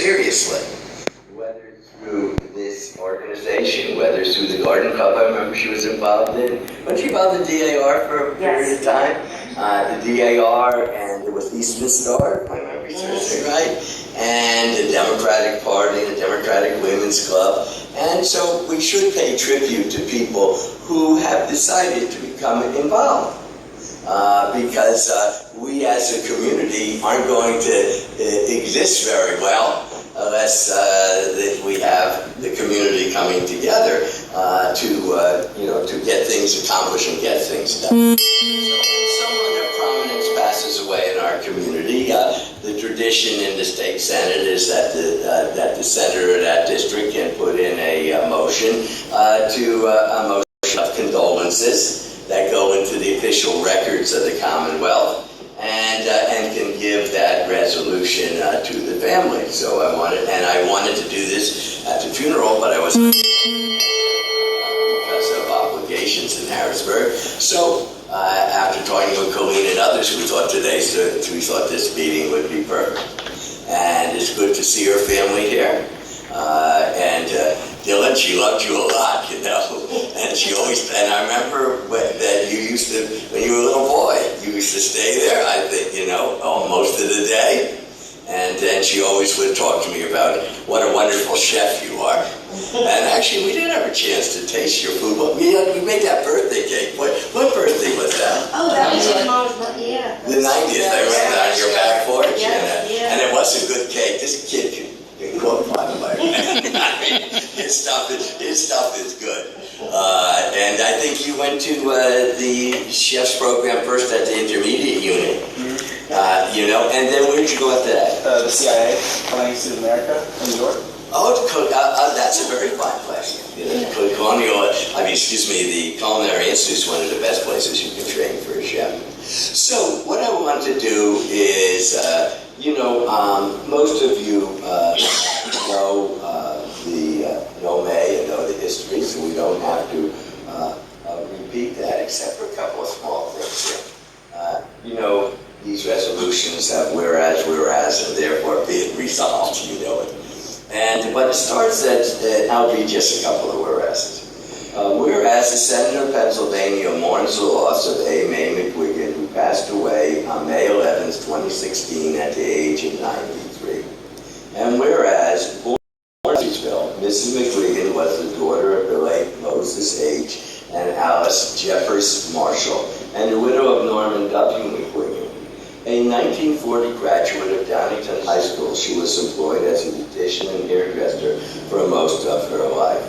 seriously. Whether it's through this organization, whether it's through the Garden Club, I remember she was involved in. Wasn't she involved in DAR for a period of time? The DAR, and there was Eastman Star, if my memory serves me right, and the Democratic Party, the Democratic Women's Club. And so we should pay tribute to people who have decided to become involved. Because we as a community aren't going to exist very well unless we have the community coming together to get things accomplished and get things done. So when someone of prominence passes away in our community, the tradition in the state senate is that the senator of that district can put in a motion of condolences that go into the official records of the Commonwealth, and can give that resolution to the family. So I wanted to do this at the funeral, but I was because of obligations in Harrisburg. So after talking with Colleen and others, we thought this meeting would be perfect. And it's good to see her family here. Dylan, she loved you a lot, and I remember that you used to, when you were a little boy, you used to stay there, I think, most of the day. And then she always would talk to me about what a wonderful chef you are. And actually, we didn't have a chance to taste your food. We made that birthday cake. What birthday was that? Oh, that was your mom's birthday, yeah. The 90th, I remember that on your back porch. And it was a good cake. This kid can qualify by his stuff is good. And I think you went to the chef's program first at the intermediate unit. And then where did you go after that? The CIA, Colonial Institute of America in New York. Oh, that's a very fine place. The Culinary Institute is one of the best places you can train for a chef. So what I want to do is, most of you know May and know the history, so we don't have to repeat that, except for a couple of small things here. These resolutions have whereas, and therefore be it resolved, But it starts I'll read just a couple of whereases. Whereas the Senator of Pennsylvania mourns the loss of A. May McGuigan, who passed away on May 11, 2016, at the age of 93. And whereas, born in Murfreesville, Mrs. McGuigan was the daughter of the late Moses H. and Alice Jeffers Marshall, and the widow of Norman W. McGuigan. A 1940 graduate of Downingtown High School, she was employed as a beautician and hairdresser for most of her life.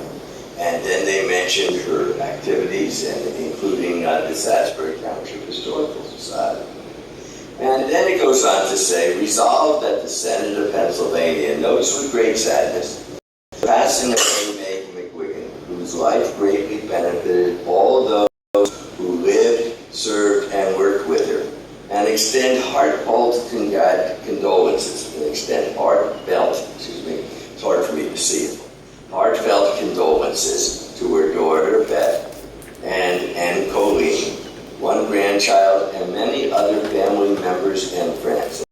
And then they mentioned her activities, including the Satsbury Township Historical Society. And then it goes on to say, resolved that the Senate of Pennsylvania notes with great sadness the passing of A. May McGuigan, whose life greatly benefited all those who lived, served, and worked with her, and extend heartfelt condolences, it's hard for me to see it, heartfelt condolences to her daughter, Beth, and Colleen, one grandchild, and many other family members and friends.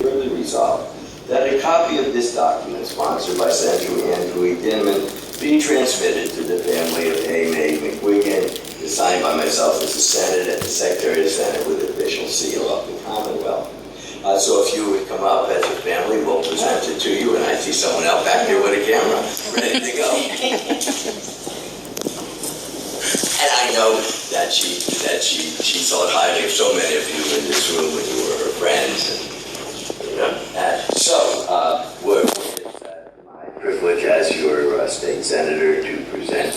Further resolved that a copy of this document, sponsored by Senator Andrew E. Dinniman, be transmitted to the family of A. May McGuigan, signed by myself as the Senate and the Secretary of the Senate with official seal of the Commonwealth. So if you would come up as a family, we'll present it to you, and I see someone else back there with a camera, ready to go. And I know that she thought highly of so many of you in this room when you were her friends. It's my privilege as your state senator to present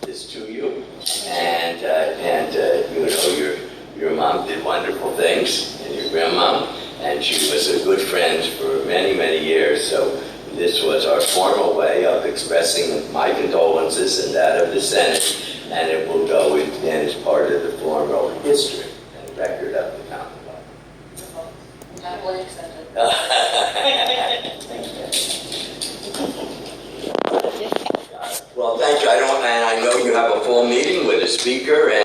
this to you. And your mom did wonderful things, and your grandmom, and she was a good friend for many, many years. So this was our formal way of expressing my condolences and that of the Senate, and it will go in as part of the formal history and record of the Commonwealth. Happily accepted. Well, thank you. I know you have a full meeting with a speaker and